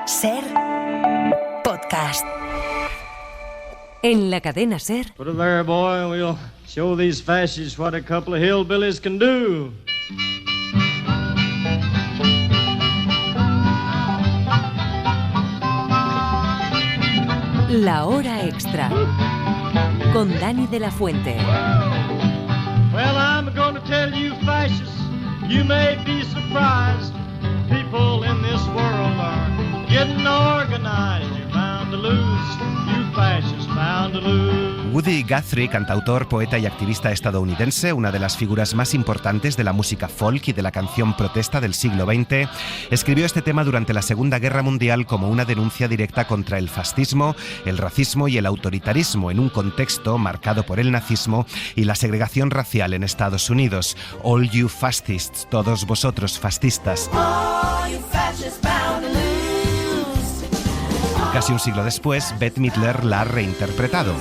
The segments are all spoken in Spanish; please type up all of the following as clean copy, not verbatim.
SER Podcast. En la cadena SER. Put it there, boy. We'll show these fascists what a couple of hillbillies can do. La hora extra. Con Dani de la Fuente. Well, I'm going to tell you fascists, you may be surprised. People in this world are getting organized. You're bound to lose. You fascists bound to lose. Woody Guthrie, cantautor, poeta y activista estadounidense, una de las figuras más importantes de la música folk y de la canción protesta del siglo XX, escribió este tema durante la Segunda Guerra Mundial como una denuncia directa contra el fascismo, el racismo y el autoritarismo en un contexto marcado por el nazismo y la segregación racial en Estados Unidos. All you fascists, todos vosotros fascistas. Casi un siglo después, Bette Midler la ha reinterpretado.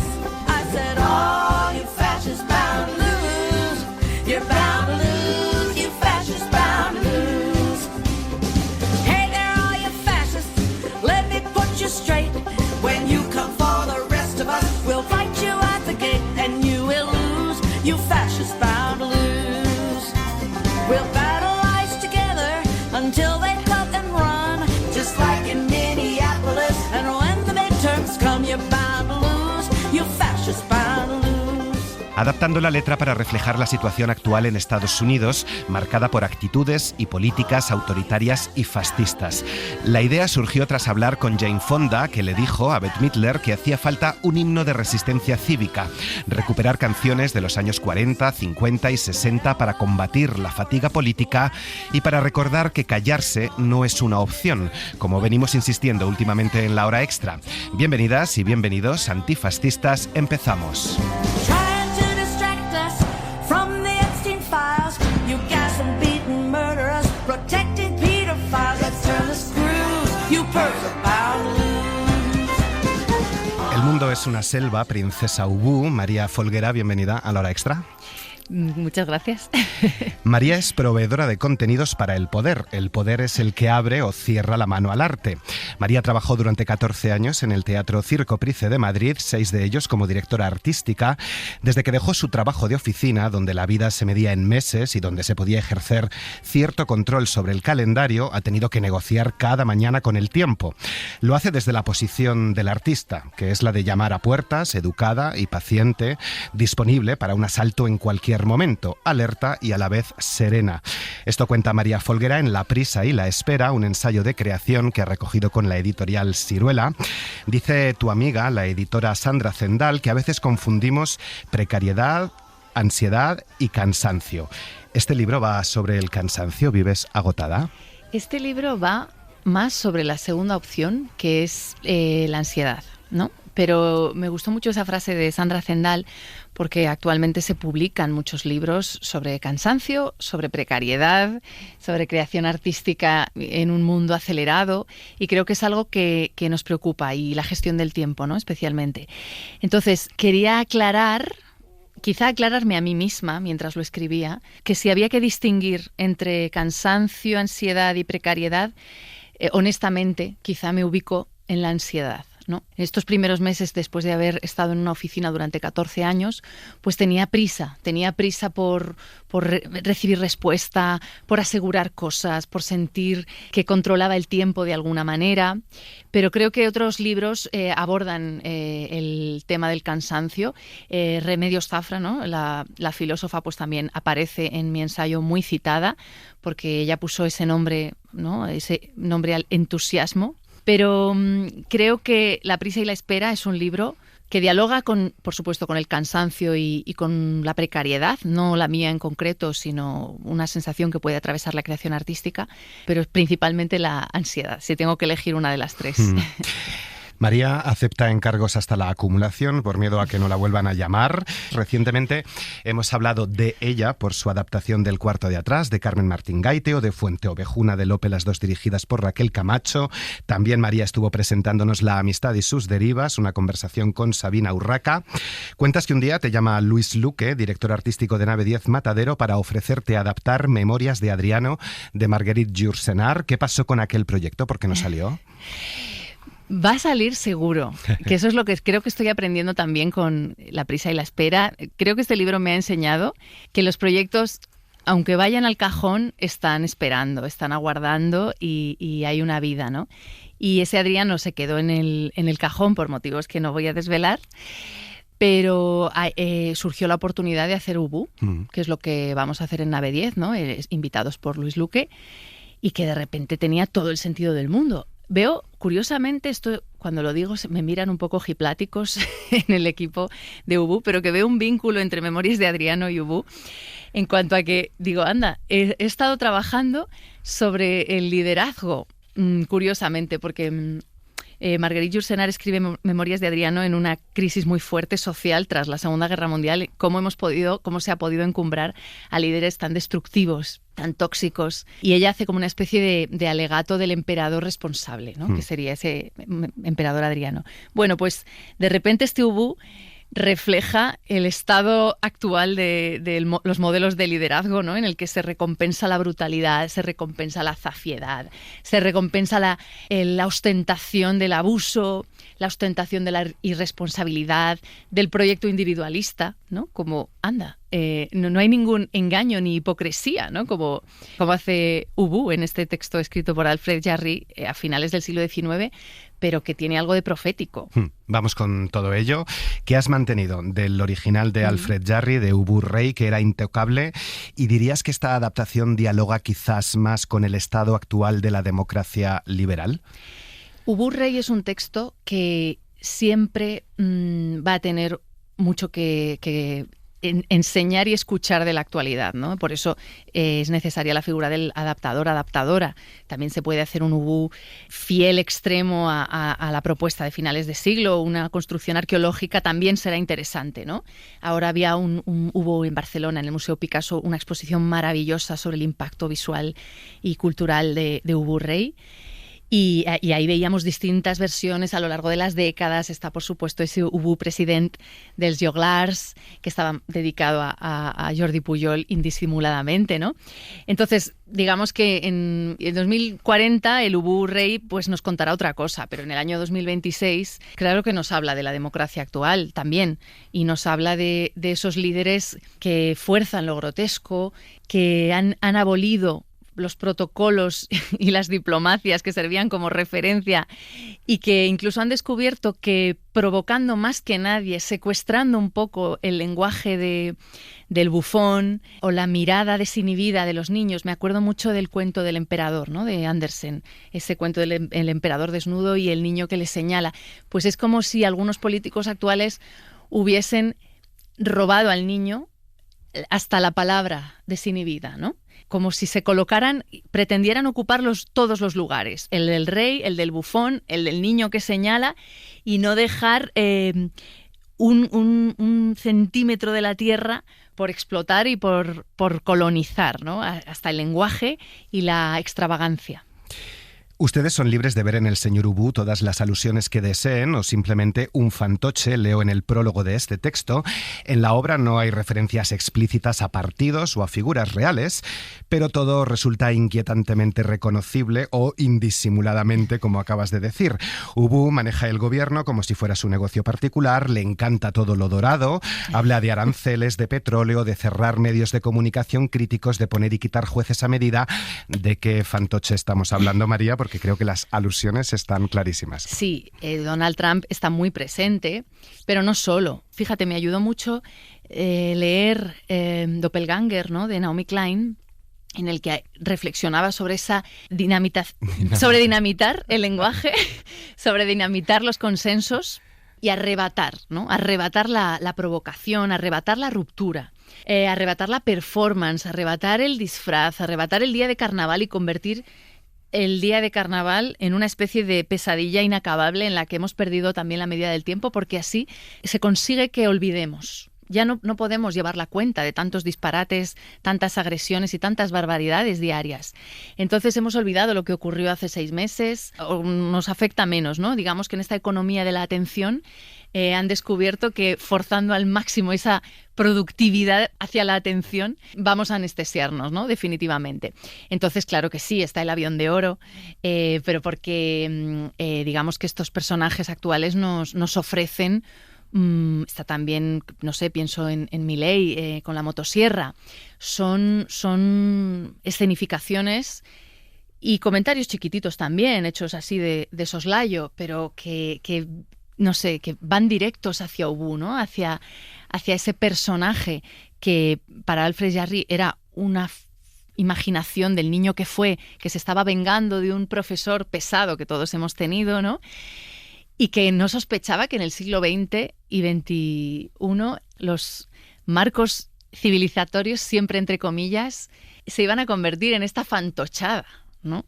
Adaptando la letra para reflejar la situación actual en Estados Unidos, marcada por actitudes y políticas autoritarias y fascistas. La idea surgió tras hablar con Jane Fonda, que le dijo a Bette Midler que hacía falta un himno de resistencia cívica, recuperar canciones de los años 40, 50 y 60 para combatir la fatiga política y para recordar que callarse no es una opción, como venimos insistiendo últimamente en la hora extra. Bienvenidas y bienvenidos, antifascistas, empezamos. El mundo es una selva, princesa Ubú. María Folguera, bienvenida a la hora extra. Muchas gracias. María es proveedora de contenidos para El Poder. El Poder es el que abre o cierra la mano al arte. María trabajó durante 14 años en el Teatro Circo Price de Madrid, 6 de ellos como directora artística, desde que dejó su trabajo de oficina, donde la vida se medía en meses y donde se podía ejercer cierto control sobre el calendario. Ha tenido que negociar cada mañana con el tiempo. Lo hace desde la posición del artista, que es la de llamar a puertas, educada y paciente, disponible para un asalto en cualquier momento, alerta y a la vez serena. Esto cuenta María Folguera en La prisa y la espera, un ensayo de creación que ha recogido con la editorial Siruela. Dice tu amiga, la editora Sandra Zendal, que a veces confundimos precariedad, ansiedad y cansancio. ¿Este libro va sobre el cansancio? ¿Vives agotada? Este libro va más sobre la segunda opción, que es la ansiedad, ¿no? Pero me gustó mucho esa frase de Sandra Zendal porque actualmente se publican muchos libros sobre cansancio, sobre precariedad, sobre creación artística en un mundo acelerado, y creo que es algo que nos preocupa, y la gestión del tiempo, ¿no? Especialmente. Entonces, quería aclararme a mí misma mientras lo escribía, que si había que distinguir entre cansancio, ansiedad y precariedad, honestamente quizá me ubico en la ansiedad, ¿no? En estos primeros meses, después de haber estado en una oficina durante 14 años, pues tenía prisa por recibir respuesta, por asegurar cosas, por sentir que controlaba el tiempo de alguna manera. Pero creo que otros libros abordan el tema del cansancio. Remedios Zafra, ¿no? La filósofa, pues también aparece en mi ensayo muy citada, porque ella puso ese nombre, ¿no? Ese nombre al entusiasmo. Pero creo que La prisa y la espera es un libro que dialoga por supuesto, con el cansancio y con la precariedad, no la mía en concreto, sino una sensación que puede atravesar la creación artística, pero principalmente la ansiedad, si tengo que elegir una de las tres. María acepta encargos hasta la acumulación por miedo a que no la vuelvan a llamar. Recientemente hemos hablado de ella por su adaptación del Cuarto de Atrás, de Carmen Martín Gaite, o de Fuenteovejuna de Lope, las dos dirigidas por Raquel Camacho. También María estuvo presentándonos La amistad y sus derivas, una conversación con Sabina Urraca. Cuentas que un día te llama Luis Luque, director artístico de Nave 10 Matadero, para ofrecerte adaptar Memorias de Adriano de Marguerite Yourcenar. ¿Qué pasó con aquel proyecto? ¿Por qué no salió? Va a salir seguro, que eso es lo que creo que estoy aprendiendo también con La prisa y la espera. Creo que este libro me ha enseñado que los proyectos, aunque vayan al cajón, están esperando, están aguardando y hay una vida, ¿no? Y ese Adriano se quedó en el cajón por motivos que no voy a desvelar, pero surgió la oportunidad de hacer Ubu, que es lo que vamos a hacer en Nave 10, ¿no? Invitados por Luis Luque, y que de repente tenía todo el sentido del mundo. Veo, curiosamente, esto cuando lo digo me miran un poco ojipláticos en el equipo de Ubu, pero que veo un vínculo entre Memorias de Adriano y Ubu en cuanto a que, digo, anda, he estado trabajando sobre el liderazgo, curiosamente, porque Marguerite Yourcenar escribe Memorias de Adriano en una crisis muy fuerte social tras la Segunda Guerra Mundial. ¿Cómo se ha podido encumbrar a líderes tan destructivos, tan tóxicos? Y ella hace como una especie de alegato del emperador responsable, ¿no? Que sería ese emperador Adriano. Bueno, pues de repente este Ubu refleja el estado actual de los modelos de liderazgo, ¿no? En el que se recompensa la brutalidad, se recompensa la zafiedad, se recompensa la ostentación del abuso, la ostentación de la irresponsabilidad, del proyecto individualista, ¿no? Como, anda, no hay ningún engaño ni hipocresía, ¿no? Como hace Ubu en este texto escrito por Alfred Jarry a finales del siglo XIX, pero que tiene algo de profético. Vamos con todo ello. ¿Qué has mantenido del original de Alfred Jarry, de Ubu Rey, que era intocable? ¿Y dirías que esta adaptación dialoga quizás más con el estado actual de la democracia liberal? Ubu Rey es un texto que siempre va a tener mucho que enseñar y escuchar de la actualidad, ¿no? Por eso es necesaria la figura del adaptador, adaptadora. También se puede hacer un Ubu fiel extremo a la propuesta de finales de siglo. Una construcción arqueológica también será interesante, ¿no? Ahora hubo en Barcelona, en el Museo Picasso, una exposición maravillosa sobre el impacto visual y cultural de Ubu Rey. Y ahí veíamos distintas versiones a lo largo de las décadas. Está, por supuesto, ese Ubu President dels Joglars, que estaba dedicado a Jordi Pujol indisimuladamente, ¿no? Entonces, digamos que en 2040 el Ubu Rey pues, nos contará otra cosa, pero en el año 2026, claro que nos habla de la democracia actual también, y nos habla de esos líderes que fuerzan lo grotesco, que han abolido los protocolos y las diplomacias que servían como referencia y que incluso han descubierto que provocando más que nadie, secuestrando un poco el lenguaje del bufón o la mirada desinhibida de los niños. Me acuerdo mucho del cuento del emperador, ¿no? De Andersen, ese cuento del el emperador desnudo y el niño que le señala. Pues es como si algunos políticos actuales hubiesen robado al niño hasta la palabra desinhibida, ¿no? Como si se colocaran, pretendieran ocupar todos los lugares, el del rey, el del bufón, el del niño que señala, y no dejar un centímetro de la tierra por explotar y por colonizar, ¿no? Hasta el lenguaje y la extravagancia. Ustedes son libres de ver en el señor Ubu todas las alusiones que deseen o simplemente un fantoche, leo en el prólogo de este texto. En la obra no hay referencias explícitas a partidos o a figuras reales, pero todo resulta inquietantemente reconocible o indisimuladamente, como acabas de decir. Ubu maneja el gobierno como si fuera su negocio particular, le encanta todo lo dorado, habla de aranceles, de petróleo, de cerrar medios de comunicación críticos, de poner y quitar jueces a medida. ¿De qué fantoche estamos hablando, María? Porque creo que las alusiones están clarísimas. Sí, Donald Trump está muy presente, pero no solo. Fíjate, me ayudó mucho leer Doppelganger, ¿no? de Naomi Klein, en el que reflexionaba sobre esa sobre dinamitar el lenguaje, sobre dinamitar los consensos y arrebatar, ¿no? Arrebatar la provocación, arrebatar la ruptura, arrebatar la performance, arrebatar el disfraz, arrebatar el día de carnaval y convertir el día de carnaval en una especie de pesadilla inacabable en la que hemos perdido también la medida del tiempo, porque así se consigue que olvidemos. Ya no podemos llevar la cuenta de tantos disparates, tantas agresiones y tantas barbaridades diarias. Entonces hemos olvidado lo que ocurrió hace 6 meses, o nos afecta menos, ¿no? Digamos que en esta economía de la atención han descubierto que forzando al máximo esa productividad hacia la atención vamos a anestesiarnos, ¿no? Definitivamente. Entonces, claro que sí, está el avión de oro, pero porque digamos que estos personajes actuales nos ofrecen. Está también, no sé, pienso en Milei con la motosierra. Son escenificaciones y comentarios chiquititos también, hechos así de soslayo, pero que no sé, que van directos hacia Ubu, ¿no? Hacia ese personaje que para Alfred Jarry era una imaginación del niño que se estaba vengando de un profesor pesado que todos hemos tenido, ¿no? Y que no sospechaba que en el siglo XX y XXI los marcos civilizatorios, siempre entre comillas, se iban a convertir en esta fantochada, ¿no?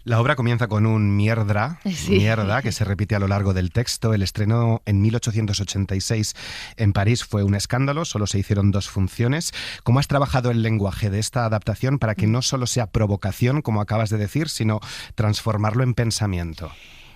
La obra comienza con un mierda que se repite a lo largo del texto. El estreno en 1886 en París fue un escándalo, solo se hicieron 2 funciones. ¿Cómo has trabajado el lenguaje de esta adaptación para que no solo sea provocación, como acabas de decir, sino transformarlo en pensamiento?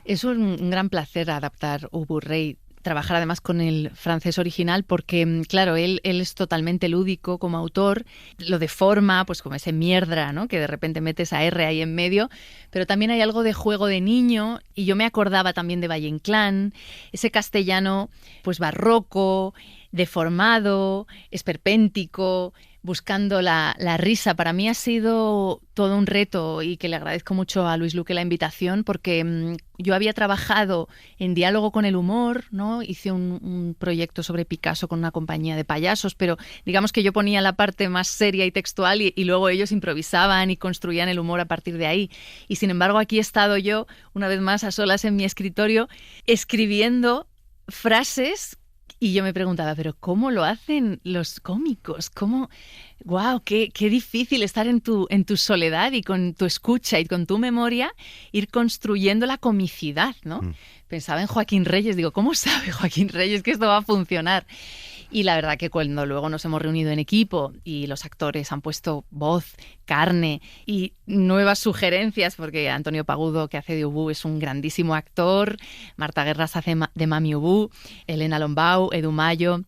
Es un gran placer adaptar Ubu Rey, trabajar además con el francés original, porque, claro, él es totalmente lúdico como autor, lo deforma, pues como ese mierda, ¿no? Que de repente mete esa R ahí en medio, pero también hay algo de juego de niño, y yo me acordaba también de Valle Inclán, ese castellano pues barroco, deformado, esperpéntico, buscando la risa. Para mí ha sido todo un reto y que le agradezco mucho a Luis Luque la invitación, porque yo había trabajado en diálogo con el humor, ¿no? Hice un proyecto sobre Picasso con una compañía de payasos, pero digamos que yo ponía la parte más seria y textual y luego ellos improvisaban y construían el humor a partir de ahí. Y sin embargo aquí he estado yo, una vez más, a solas en mi escritorio, escribiendo frases. Y yo me preguntaba, ¿pero cómo lo hacen los cómicos? ¿Cómo? ¡Guau! Qué difícil estar en tu soledad y con tu escucha y con tu memoria ir construyendo la comicidad, ¿no? Pensaba en Joaquín Reyes, digo, ¿cómo sabe Joaquín Reyes que esto va a funcionar? Y la verdad que cuando luego nos hemos reunido en equipo y los actores han puesto voz, carne y nuevas sugerencias, porque Antonio Pagudo, que hace de Ubu, es un grandísimo actor, Marta Guerras hace de Mami Ubu, Elena Lombau, Edu Mayo,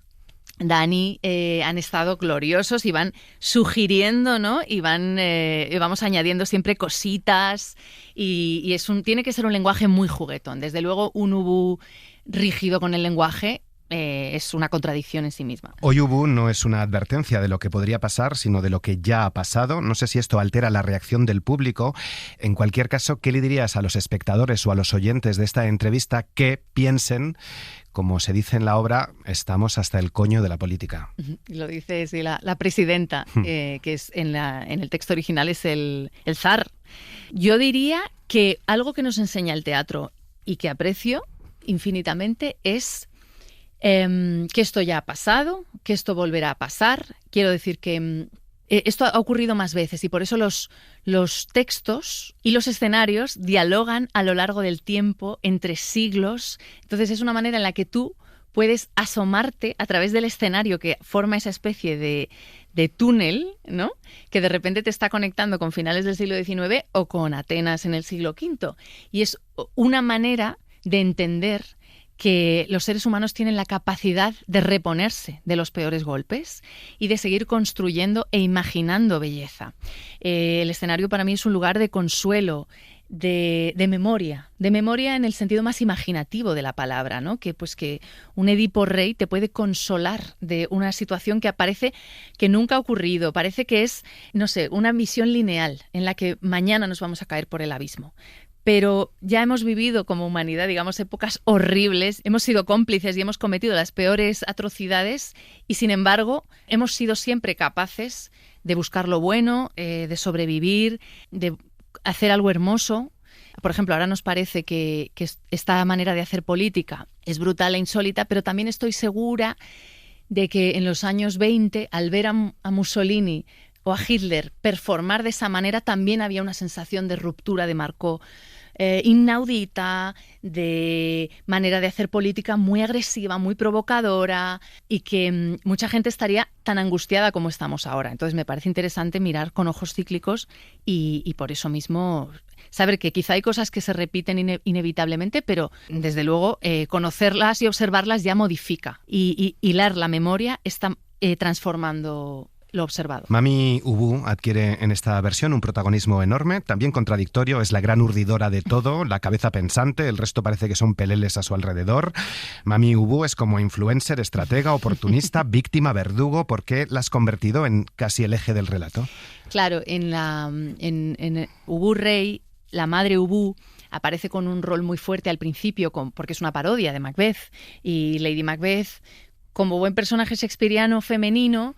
Dani, han estado gloriosos y van sugiriendo, ¿no? Y vamos añadiendo siempre cositas y tiene que ser un lenguaje muy juguetón. Desde luego, un Ubu rígido con el lenguaje es una contradicción en sí misma. Hoy Ubu no es una advertencia de lo que podría pasar, sino de lo que ya ha pasado. No sé si esto altera la reacción del público. En cualquier caso, ¿qué le dirías a los espectadores o a los oyentes de esta entrevista que piensen, como se dice en la obra, estamos hasta el coño de la política? Lo dice sí, la presidenta, que es en el texto original es el zar. Yo diría que algo que nos enseña el teatro y que aprecio infinitamente es que esto ya ha pasado, que esto volverá a pasar. Quiero decir que esto ha ocurrido más veces y por eso los textos y los escenarios dialogan a lo largo del tiempo, entre siglos. Entonces es una manera en la que tú puedes asomarte a través del escenario que forma esa especie de túnel, ¿no? Que de repente te está conectando con finales del siglo XIX o con Atenas en el siglo V. Y es una manera de entender que los seres humanos tienen la capacidad de reponerse de los peores golpes y de seguir construyendo e imaginando belleza. El escenario para mí es un lugar de consuelo, de memoria en el sentido más imaginativo de la palabra, ¿no? Que un Edipo Rey te puede consolar de una situación que parece que nunca ha ocurrido, parece que es, no sé, una visión lineal en la que mañana nos vamos a caer por el abismo. Pero ya hemos vivido como humanidad, digamos, épocas horribles, hemos sido cómplices y hemos cometido las peores atrocidades y, sin embargo, hemos sido siempre capaces de buscar lo bueno, de sobrevivir, de hacer algo hermoso. Por ejemplo, ahora nos parece que esta manera de hacer política es brutal e insólita, pero también estoy segura de que en los años 20, al ver a Mussolini o a Hitler performar de esa manera, también había una sensación de ruptura de Marco inaudita, de manera de hacer política muy agresiva, muy provocadora, y que mucha gente estaría tan angustiada como estamos ahora. Entonces me parece interesante mirar con ojos cíclicos y por eso mismo saber que quizá hay cosas que se repiten inevitablemente, pero desde luego conocerlas y observarlas ya modifica. Y hilar la memoria está transformando lo observado. Mami Ubu adquiere en esta versión un protagonismo enorme, también contradictorio, es la gran urdidora de todo, la cabeza pensante, el resto parece que son peleles a su alrededor. Mami Ubu es como influencer, estratega, oportunista, víctima, verdugo. ¿Por qué la has convertido en casi el eje del relato? Claro, en Ubu Rey, la madre Ubu aparece con un rol muy fuerte al principio, porque es una parodia de Macbeth, y Lady Macbeth, como buen personaje shakespeariano femenino,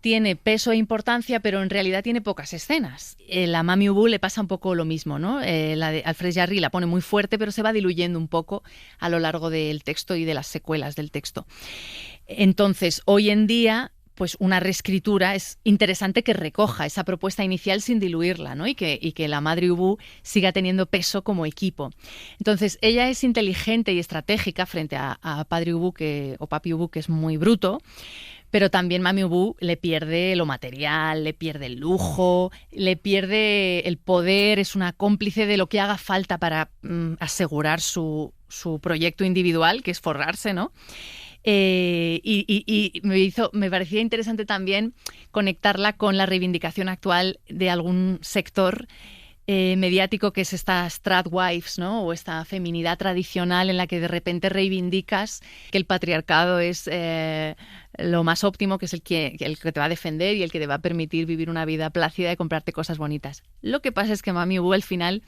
tiene peso e importancia, pero en realidad tiene pocas escenas. La Mami Ubu le pasa un poco lo mismo, ¿no? La de Alfred Jarry la pone muy fuerte, pero se va diluyendo un poco a lo largo del texto y de las secuelas del texto. Entonces, hoy en día, pues una reescritura es interesante que recoja esa propuesta inicial sin diluirla, ¿no? Y que la madre Ubu siga teniendo peso como equipo. Entonces, ella es inteligente y estratégica frente a padre Ubu o papi Ubu, que es muy bruto, pero también Mami Ubu le pierde lo material, le pierde el lujo, le pierde el poder, es una cómplice de lo que haga falta para asegurar su proyecto individual, que es forrarse, ¿no? Y me parecía interesante también conectarla con la reivindicación actual de algún sector mediático, que es esta Stradwives, ¿no? O esta feminidad tradicional en la que de repente reivindicas que el patriarcado es lo más óptimo, que es el que te va a defender y el que te va a permitir vivir una vida plácida y comprarte cosas bonitas. Lo que pasa es que Mami Ubu al final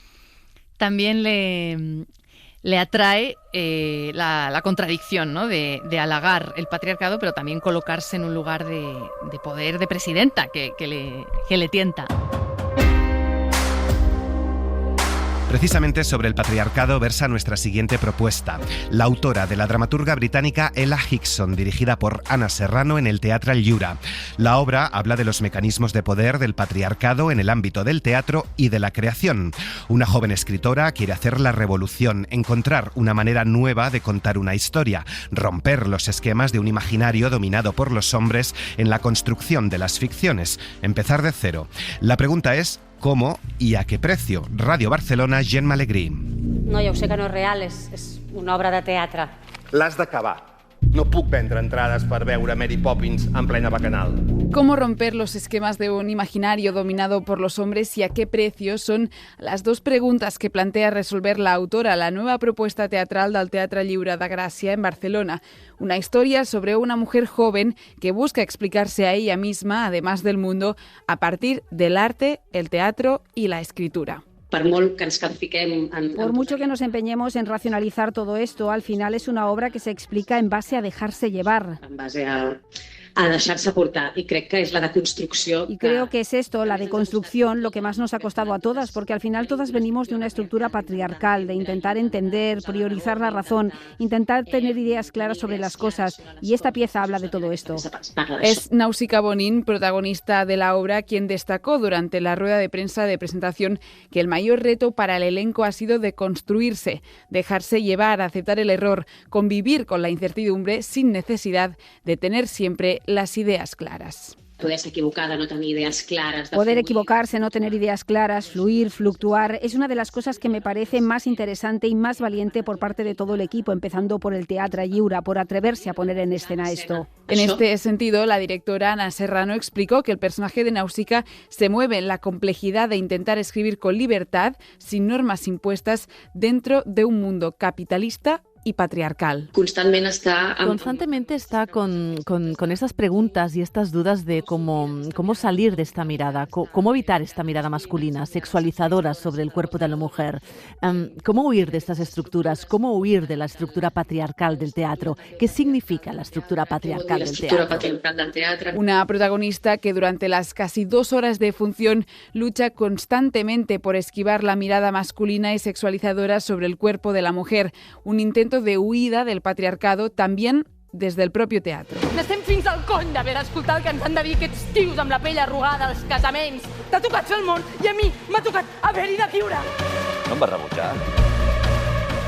también le atrae la contradicción, ¿no? de halagar el patriarcado, pero también colocarse en un lugar de poder de presidenta que le tienta. Precisamente sobre el patriarcado versa nuestra siguiente propuesta. La autora de la dramaturga británica Ella Hickson, dirigida por Anna Serrano en el Teatre al Lliure. La obra habla de los mecanismos de poder del patriarcado en el ámbito del teatro y de la creación. Una joven escritora quiere hacer la revolución, encontrar una manera nueva de contar una historia, romper los esquemas de un imaginario dominado por los hombres en la construcción de las ficciones, empezar de cero. La pregunta es: ¿cómo y a qué precio? Radio Barcelona, Gemma Alegrí. No, ja ho sé que no és real, és una obra de teatre. L'has d'acabar. No puc vendre entrades per veure Mary Poppins en plena bacanal. ¿Cómo romper los esquemas de un imaginario dominado por los hombres y a qué precio? Son las dos preguntas que plantea resolver la autora, la nueva propuesta teatral del Teatre Lliure de Gràcia en Barcelona. Una historia sobre una mujer joven que busca explicarse a ella misma, además del mundo, a partir del arte, el teatro y la escritura. Por mucho que nos empeñemos en racionalizar todo esto, al final es una obra que se explica en base a dejarse llevar. En base a deixar-se portar, y crec que es la deconstrucció. Y creo que es esto, la deconstrucción, lo que más nos ha costado a todas, porque al final todas venimos de una estructura patriarcal, de intentar entender, priorizar la razón, intentar tener ideas claras sobre las cosas, y esta pieza habla de todo esto. Es Nausicaa Bonin, protagonista de la obra, quien destacó durante la rueda de prensa de presentación que el mayor reto para el elenco ha sido deconstruirse, dejarse llevar, aceptar el error, convivir con la incertidumbre sin necesidad de tener siempre las ideas claras. Poder ser equivocada, no tenir idees clares. Poder equivocarse, no tener ideas claras, fluir, fluctuar, es una de las cosas que me parece más interesante y más valiente por parte de todo el equipo, empezando por el Teatre Lliure, por atreverse a poner en escena esto. En este sentido, la directora Anna Serrano explicó que el personaje de Nausicaa se mueve en la complejidad de intentar escribir con libertad, sin normas impuestas, dentro de un mundo capitalista y patriarcal. Constantemente está con estas preguntas y estas dudas de cómo salir de esta mirada, cómo evitar esta mirada masculina, sexualizadora sobre el cuerpo de la mujer, cómo huir de estas estructuras, cómo huir de la estructura patriarcal del teatro. ¿Qué significa la estructura patriarcal del teatro? Una protagonista que durante las casi 2 horas de función lucha constantemente por esquivar la mirada masculina y sexualizadora sobre el cuerpo de la mujer, un intento de huida del patriarcado, también desde el propio teatro. N'estem fins al cony d'haver d'escoltar el que ens han de dir aquests tios amb la pell arrugada als casaments. T'ha tocat fer el món i a mi m'ha tocat haver-hi de viure. No em vas rebutjar.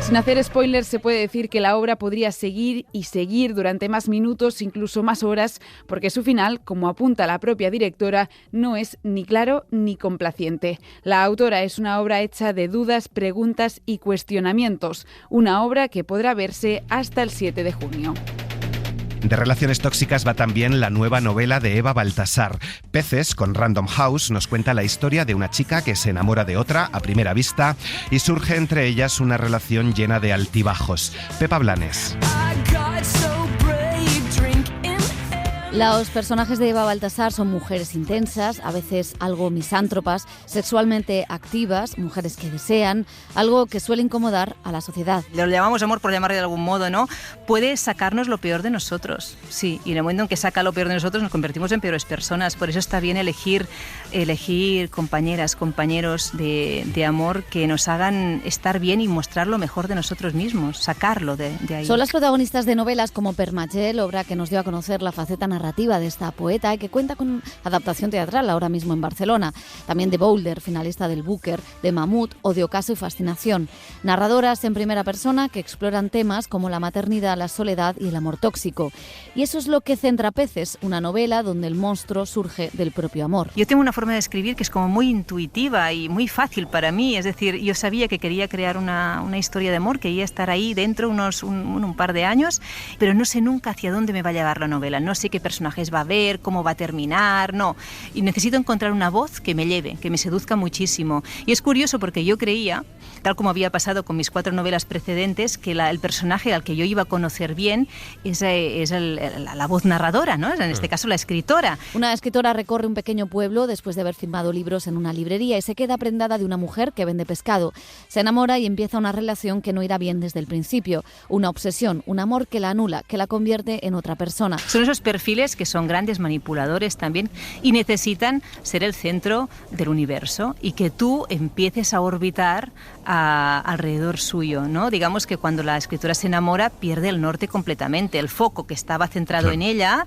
Sin hacer spoilers, se puede decir que la obra podría seguir y seguir durante más minutos, incluso más horas, porque su final, como apunta la propia directora, no es ni claro ni complaciente. La autora es una obra hecha de dudas, preguntas y cuestionamientos, una obra que podrá verse hasta el 7 de junio. De relaciones tóxicas va también la nueva novela de Eva Baltasar. Peces, con Random House, nos cuenta la historia de una chica que se enamora de otra a primera vista y surge entre ellas una relación llena de altibajos. Pepa Blanes. Los personajes de Eva Baltasar son mujeres intensas, a veces algo misántropas, sexualmente activas, mujeres que desean, algo que suele incomodar a la sociedad. Lo llamamos amor por llamarle de algún modo, ¿no? Puede sacarnos lo peor de nosotros, sí, y en el momento en que saca lo peor de nosotros nos convertimos en peores personas. Por eso está bien elegir compañeras, compañeros de amor que nos hagan estar bien y mostrar lo mejor de nosotros mismos, sacarlo de ahí. Son las protagonistas de novelas como Permagel, obra que nos dio a conocer la faceta narrativa de esta poeta y que cuenta con adaptación teatral ahora mismo en Barcelona. También de Boulder, finalista del Booker, de Mamut o de Ocaso y Fascinación. Narradoras en primera persona que exploran temas como la maternidad, la soledad y el amor tóxico. Y eso es lo que centra Peces, una novela donde el monstruo surge del propio amor. Yo tengo una forma de escribir que es como muy intuitiva y muy fácil para mí. Es decir, yo sabía que quería crear una historia de amor, quería estar ahí dentro un par de años, pero no sé nunca hacia dónde me va a llevar la novela. No sé qué personajes va a haber, cómo va a terminar, no. Y necesito encontrar una voz que me lleve, que me seduzca muchísimo. Y es curioso porque yo creía, tal como había pasado con mis 4 novelas precedentes, que el personaje al que yo iba a conocer bien es la voz narradora, ¿no? En este caso la escritora. Una escritora recorre un pequeño pueblo después de haber firmado libros en una librería y se queda prendada de una mujer que vende pescado. Se enamora y empieza una relación que no irá bien desde el principio. Una obsesión, un amor que la anula, que la convierte en otra persona. Son esos perfiles que son grandes manipuladores también y necesitan ser el centro del universo y que tú empieces a orbitar alrededor suyo, ¿no? Digamos que cuando la escritora se enamora pierde el norte completamente. El foco que estaba centrado en ella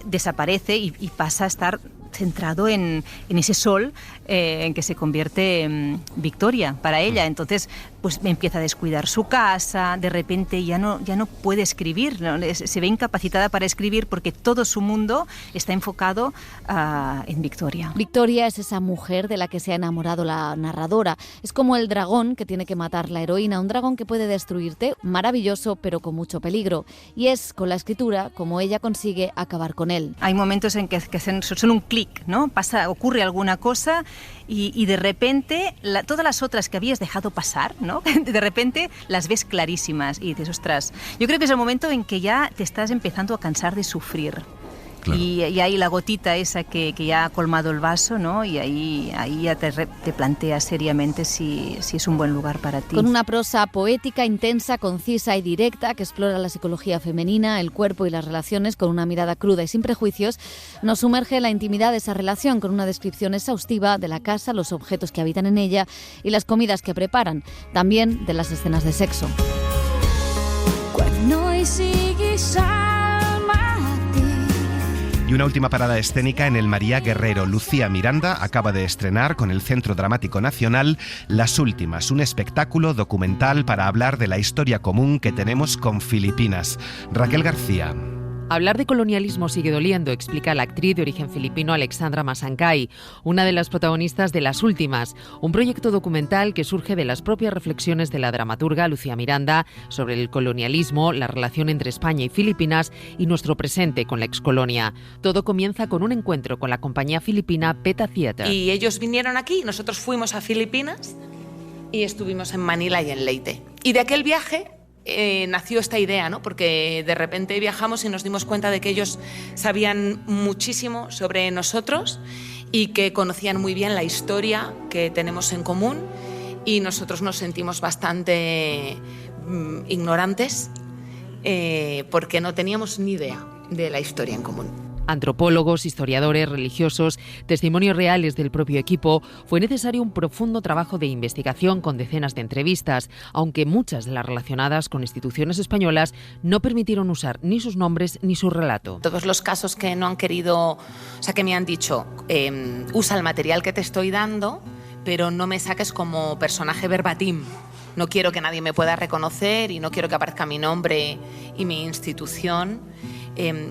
desaparece y pasa a estar centrado en ese sol en que se convierte Victoria para ella. Entonces, pues empieza a descuidar su casa, de repente ya no puede escribir, ¿no? Se ve incapacitada para escribir porque todo su mundo está enfocado en Victoria. Victoria es esa mujer de la que se ha enamorado la narradora. Es como el dragón que tiene que matar la heroína, un dragón que puede destruirte, maravilloso, pero con mucho peligro. Y es con la escritura como ella consigue acabar con él. Hay momentos en que son un clic, ¿no? Ocurre alguna cosa y de repente todas las otras que habías dejado pasar, ¿no? De repente las ves clarísimas y dices, ostras, yo creo que es el momento en que ya te estás empezando a cansar de sufrir. Claro. Y hay la gotita esa que ya ha colmado el vaso, ¿no? Y ahí ya te planteas seriamente si es un buen lugar para ti. Con una prosa poética, intensa, concisa y directa que explora la psicología femenina, el cuerpo y las relaciones con una mirada cruda y sin prejuicios, nos sumerge en la intimidad de esa relación con una descripción exhaustiva de la casa, los objetos que habitan en ella y las comidas que preparan, también de las escenas de sexo. Y una última parada escénica en el María Guerrero. Lucía Miranda acaba de estrenar con el Centro Dramático Nacional Las Últimas, un espectáculo documental para hablar de la historia común que tenemos con Filipinas. Raquel García. Hablar de colonialismo sigue doliendo, explica la actriz de origen filipino Alexandra Masancay, una de las protagonistas de Las Últimas, un proyecto documental que surge de las propias reflexiones de la dramaturga Lucía Miranda sobre el colonialismo, la relación entre España y Filipinas y nuestro presente con la excolonia. Todo comienza con un encuentro con la compañía filipina PETA Theatre. Y ellos vinieron aquí, nosotros fuimos a Filipinas y estuvimos en Manila y en Leyte. Y de aquel viaje nació esta idea, ¿no? Porque de repente viajamos y nos dimos cuenta de que ellos sabían muchísimo sobre nosotros y que conocían muy bien la historia que tenemos en común y nosotros nos sentimos bastante ignorantes porque no teníamos ni idea de la historia en común. Antropólogos, historiadores, religiosos, testimonios reales del propio equipo. Fue necesario un profundo trabajo de investigación con decenas de entrevistas, aunque muchas de las relacionadas con instituciones españolas no permitieron usar ni sus nombres ni su relato. Todos los casos que no han querido, o sea, que me han dicho, usa el material que te estoy dando, pero no me saques como personaje verbatim. No quiero que nadie me pueda reconocer y no quiero que aparezca mi nombre y mi institución.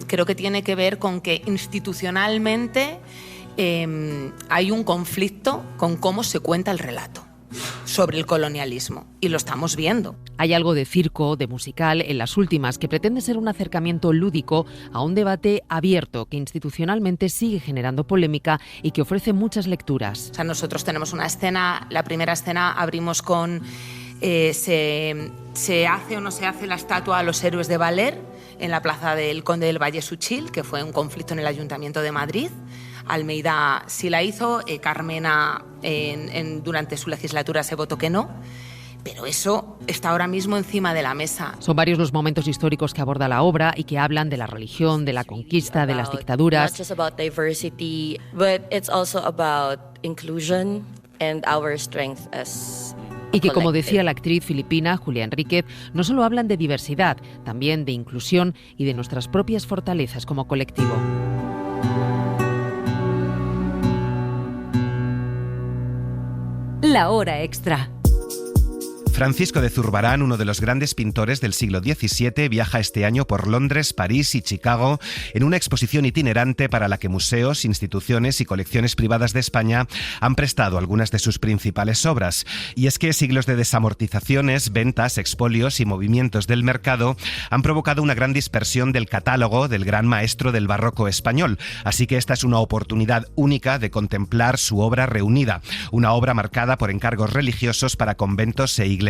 Creo que tiene que ver con que institucionalmente hay un conflicto con cómo se cuenta el relato sobre el colonialismo, y lo estamos viendo. Hay algo de circo, de musical, en las últimas, que pretende ser un acercamiento lúdico a un debate abierto que institucionalmente sigue generando polémica y que ofrece muchas lecturas. O sea, nosotros tenemos una escena, la primera escena abrimos con se hace o no se hace la estatua a los héroes de Valer en la plaza del Conde del Valle Suchil, que fue un conflicto en el Ayuntamiento de Madrid. Almeida sí la hizo, Carmena durante su legislatura se votó que no, pero eso está ahora mismo encima de la mesa. Son varios los momentos históricos que aborda la obra y que hablan de la religión, de la conquista, de las dictaduras. Not just about diversity, but it's also about inclusion and our strength as y que, como decía la actriz filipina Julia Enríquez, no solo hablan de diversidad, también de inclusión y de nuestras propias fortalezas como colectivo. La hora extra. Francisco de Zurbarán, uno de los grandes pintores del siglo XVII, viaja este año por Londres, París y Chicago en una exposición itinerante para la que museos, instituciones y colecciones privadas de España han prestado algunas de sus principales obras. Y es que siglos de desamortizaciones, ventas, expolios y movimientos del mercado han provocado una gran dispersión del catálogo del gran maestro del barroco español. Así que esta es una oportunidad única de contemplar su obra reunida, una obra marcada por encargos religiosos para conventos e iglesias.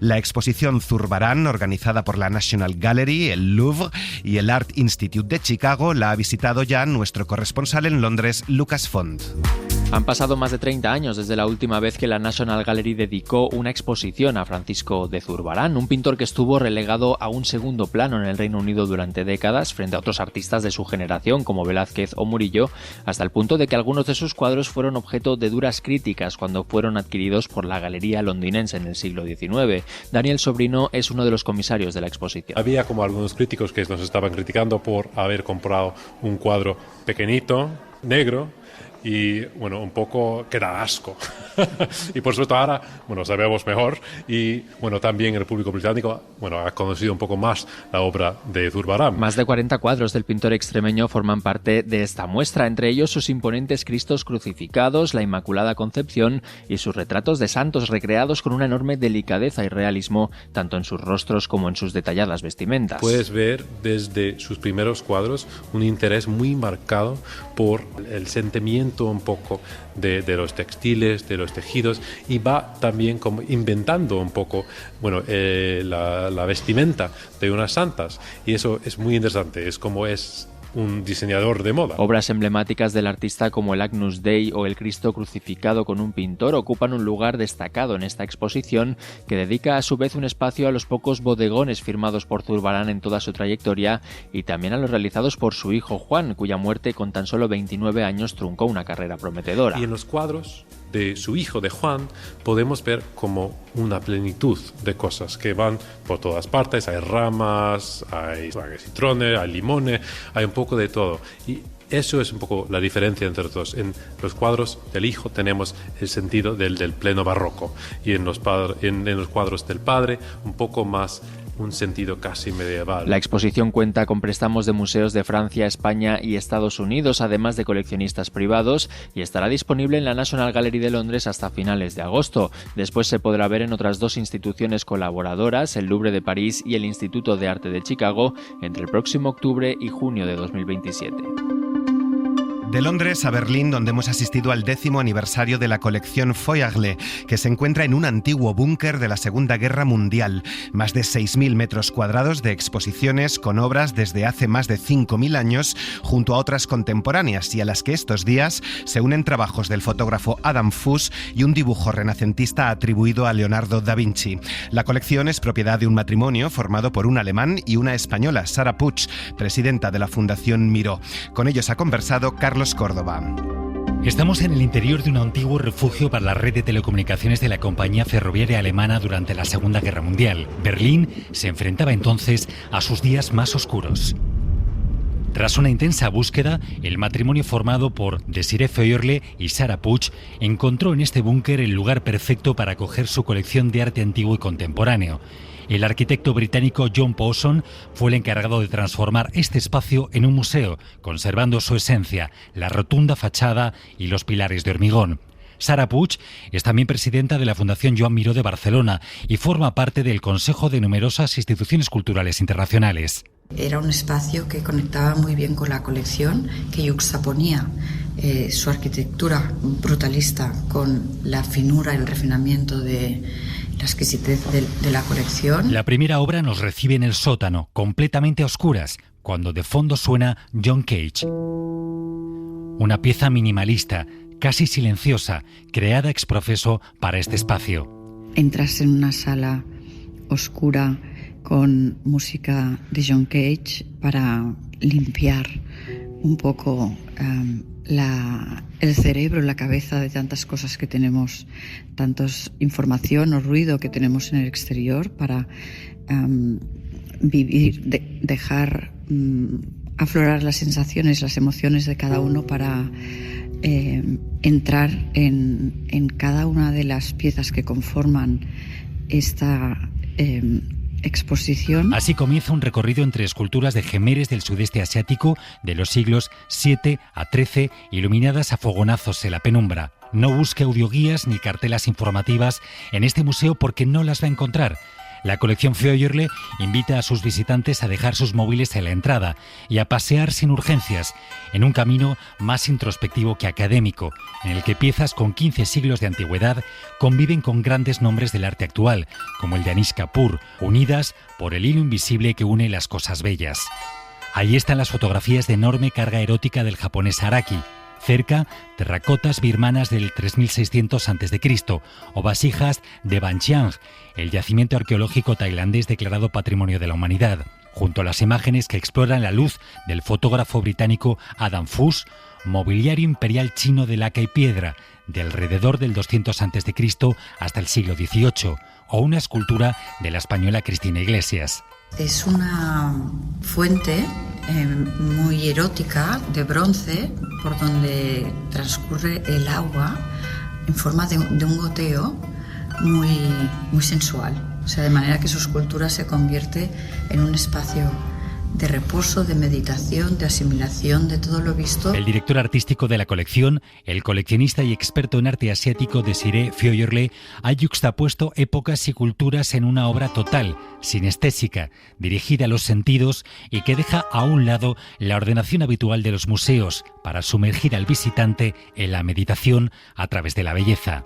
La exposición Zurbarán, organizada por la National Gallery, el Louvre y el Art Institute de Chicago, la ha visitado ya nuestro corresponsal en Londres, Lucas Font. Han pasado más de 30 años desde la última vez que la National Gallery dedicó una exposición a Francisco de Zurbarán, un pintor que estuvo relegado a un segundo plano en el Reino Unido durante décadas frente a otros artistas de su generación como Velázquez o Murillo, hasta el punto de que algunos de sus cuadros fueron objeto de duras críticas cuando fueron adquiridos por la Galería Londinense en el siglo XIX. Daniel Sobrino es uno de los comisarios de la exposición. Había como algunos críticos que nos estaban criticando por haber comprado un cuadro pequeñito, negro, y bueno, un poco que da asco. Y por supuesto ahora, bueno, sabemos mejor y bueno, también el público británico, bueno, ha conocido un poco más la obra de Zurbarán. Más de 40 cuadros del pintor extremeño forman parte de esta muestra, entre ellos sus imponentes Cristos crucificados, la Inmaculada Concepción y sus retratos de santos recreados con una enorme delicadeza y realismo, tanto en sus rostros como en sus detalladas vestimentas. Puedes ver desde sus primeros cuadros un interés muy marcado por el sentimiento un poco de los textiles, de los tejidos, y va también como inventando un poco, bueno, la vestimenta de unas santas, y eso es muy interesante, es como es un diseñador de moda. Obras emblemáticas del artista como el Agnus Dei o el Cristo crucificado con un pintor ocupan un lugar destacado en esta exposición, que dedica a su vez un espacio a los pocos bodegones firmados por Zurbarán en toda su trayectoria y también a los realizados por su hijo Juan, cuya muerte con tan solo 29 años truncó una carrera prometedora. Y en los cuadros de su hijo, de Juan, podemos ver como una plenitud de cosas que van por todas partes. Hay ramas, hay citrones, hay limones, hay un poco de todo. Y eso es un poco la diferencia entre los dos. En los cuadros del hijo tenemos el sentido del pleno barroco, y en los cuadros del padre un poco más un sentido casi medieval. La exposición cuenta con préstamos de museos de Francia, España y Estados Unidos, además de coleccionistas privados, y estará disponible en la National Gallery de Londres hasta finales de agosto. Después se podrá ver en otras dos instituciones colaboradoras, el Louvre de París y el Instituto de Arte de Chicago, entre el próximo octubre y junio de 2027. De Londres a Berlín, donde hemos asistido al 10º aniversario de la colección Feuerle, que se encuentra en un antiguo búnker de la Segunda Guerra Mundial. Más de 6.000 metros cuadrados de exposiciones con obras desde hace más de 5.000 años, junto a otras contemporáneas y a las que estos días se unen trabajos del fotógrafo Adam Fuss y un dibujo renacentista atribuido a Leonardo da Vinci. La colección es propiedad de un matrimonio formado por un alemán y una española, Sara Puig, presidenta de la Fundación Miró. Con ellos ha conversado Carlos Córdoba. Estamos en el interior de un antiguo refugio para la red de telecomunicaciones de la compañía ferroviaria alemana durante la Segunda Guerra Mundial. Berlín se enfrentaba entonces a sus días más oscuros. Tras una intensa búsqueda, el matrimonio formado por Desiree Feuerle y Sara Puig encontró en este búnker el lugar perfecto para acoger su colección de arte antiguo y contemporáneo. El arquitecto británico John Pawson fue el encargado de transformar este espacio en un museo, conservando su esencia, la rotunda fachada y los pilares de hormigón. Sara Puig es también presidenta de la Fundación Joan Miró de Barcelona y forma parte del consejo de numerosas instituciones culturales internacionales. Era un espacio que conectaba muy bien con la colección, que yuxtaponía su arquitectura brutalista con la finura y el refinamiento de la exquisitez de la colección. La primera obra nos recibe en el sótano, completamente a oscuras, cuando de fondo suena John Cage. Una pieza minimalista, casi silenciosa, creada ex profeso para este espacio. Entras en una sala oscura con música de John Cage para limpiar un poco el cerebro, la cabeza de tantas cosas que tenemos, tantos información o ruido que tenemos en el exterior, para vivir, dejar aflorar las sensaciones, las emociones de cada uno, para entrar en cada una de las piezas que conforman esta exposición. Así comienza un recorrido entre esculturas de gemeres del sudeste asiático de los siglos 7 a 13, iluminadas a fogonazos en la penumbra. No busque audioguías ni cartelas informativas en este museo porque no las va a encontrar. La colección Feuerle invita a sus visitantes a dejar sus móviles en la entrada y a pasear sin urgencias, en un camino más introspectivo que académico, en el que piezas con 15 siglos de antigüedad conviven con grandes nombres del arte actual, como el de Anish Kapoor, unidas por el hilo invisible que une las cosas bellas. Ahí están las fotografías de enorme carga erótica del japonés Araki. Cerca, terracotas birmanas del 3600 a.C. o vasijas de Banchiang, el yacimiento arqueológico tailandés declarado Patrimonio de la Humanidad. Junto a las imágenes que exploran la luz del fotógrafo británico Adam Fuss, mobiliario imperial chino de laca y piedra, de alrededor del 200 a.C. hasta el siglo XVIII, o una escultura de la española Cristina Iglesias. Es una fuente muy erótica de bronce por donde transcurre el agua en forma de un goteo muy sensual. O sea, de manera que su escultura se convierte en un espacio de reposo, de meditación, de asimilación de todo lo visto. El director artístico de la colección, el coleccionista y experto en arte asiático Desiree Feuerle, ha yuxtapuesto épocas y culturas en una obra total, sinestésica, dirigida a los sentidos y que deja a un lado la ordenación habitual de los museos para sumergir al visitante en la meditación a través de la belleza.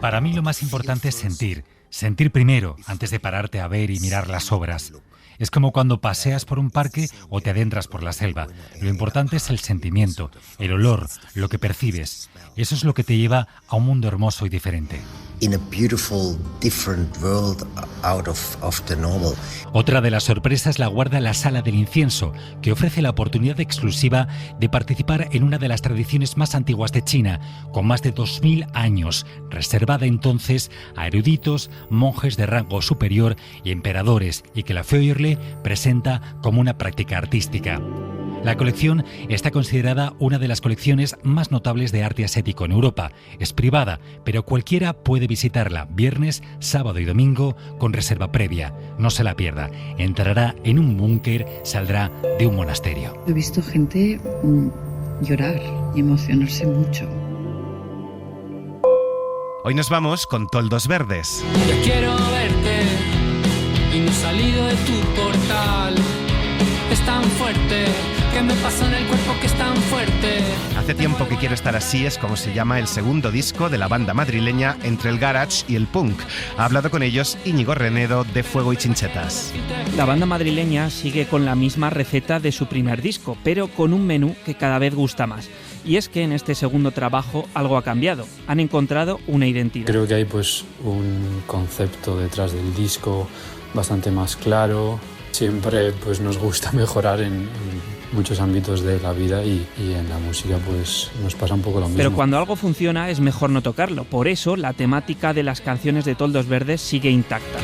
Para mí lo más importante es sentir. Sentir primero, antes de pararte a ver y mirar las obras. Es como cuando paseas por un parque o te adentras por la selva. Lo importante es el sentimiento, el olor, lo que percibes. Eso es lo que te lleva a un mundo hermoso y diferente. Otra de las sorpresas la guarda la Sala del Incienso, que ofrece la oportunidad exclusiva de participar en una de las tradiciones más antiguas de China, con más de 2000 años, reservada entonces a eruditos, monjes de rango superior y emperadores, y que la Feuerle presenta como una práctica artística. La colección está considerada una de las colecciones más notables de arte asiático en Europa. Es privada, pero cualquiera puede visitarla viernes, sábado y domingo con reserva previa. No se la pierda. Entrará en un búnker, saldrá de un monasterio. He visto gente llorar y emocionarse mucho. Hoy nos vamos con Toldos Verdes. Yo quiero verte y no he salido de tu portal. Es tan fuerte que me pasa en el cuerpo que es tan fuerte. Hace tiempo que quiero estar así es como se llama el segundo disco de la banda madrileña entre el garage y el punk. Ha hablado con ellos Íñigo Renedo de Fuego y Chinchetas. La banda madrileña sigue con la misma receta de su primer disco, pero con un menú que cada vez gusta más. Y es que en este segundo trabajo algo ha cambiado. Han encontrado una identidad. Creo que hay pues un concepto detrás del disco bastante más claro. Siempre pues nos gusta mejorar en muchos ámbitos de la vida y en la música pues nos pasa un poco lo mismo. Pero cuando algo funciona es mejor no tocarlo. Por eso la temática de las canciones de Toldos Verdes sigue intacta.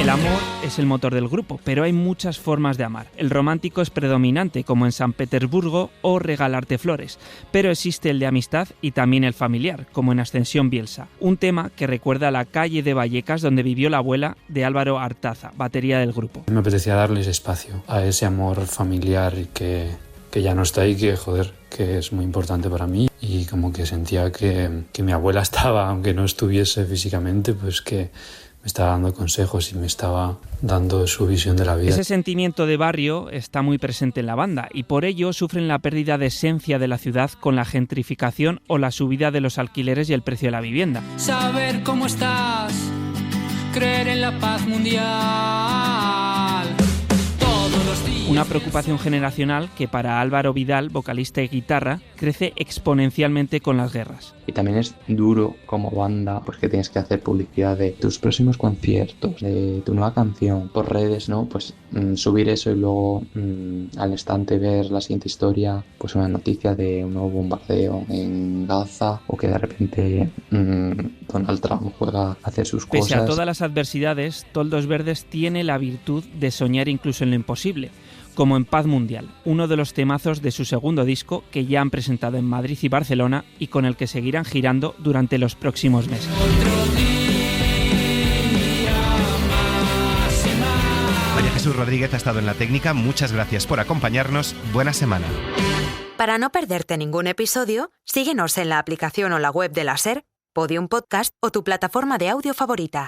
El amor es el motor del grupo, pero hay muchas formas de amar. El romántico es predominante, como en San Petersburgo o Regalarte flores, pero existe el de amistad y también el familiar, como en Ascensión Bielsa, un tema que recuerda a la calle de Vallecas donde vivió la abuela de Álvaro Artaza, batería del grupo. Me apetecía darles espacio a ese amor familiar que ya no está ahí, que es muy importante para mí, y como que sentía que mi abuela estaba, aunque no estuviese físicamente, pues que me estaba dando consejos y me estaba dando su visión de la vida. Ese sentimiento de barrio está muy presente en la banda y por ello sufren la pérdida de esencia de la ciudad con la gentrificación o la subida de los alquileres y el precio de la vivienda. Saber cómo estás, creer en la paz mundial. Una preocupación generacional que para Álvaro Vidal, vocalista y guitarra, crece exponencialmente con las guerras. Y también es duro como banda, pues que tienes que hacer publicidad de tus próximos conciertos, de tu nueva canción por redes, ¿no? Pues subir eso y luego al instante ver la siguiente historia, pues una noticia de un nuevo bombardeo en Gaza o que de repente Donald Trump juega a hacer sus cosas. Pese a todas las adversidades, Toldos Verdes tiene la virtud de soñar incluso en lo imposible, como en Paz Mundial, uno de los temazos de su segundo disco que ya han presentado en Madrid y Barcelona y con el que seguirán girando durante los próximos meses. María Jesús Rodríguez ha estado en la técnica. Muchas gracias por acompañarnos. Buena semana. Para no perderte ningún episodio, síguenos en la aplicación o la web de la SER, Podium Podcast o tu plataforma de audio favorita.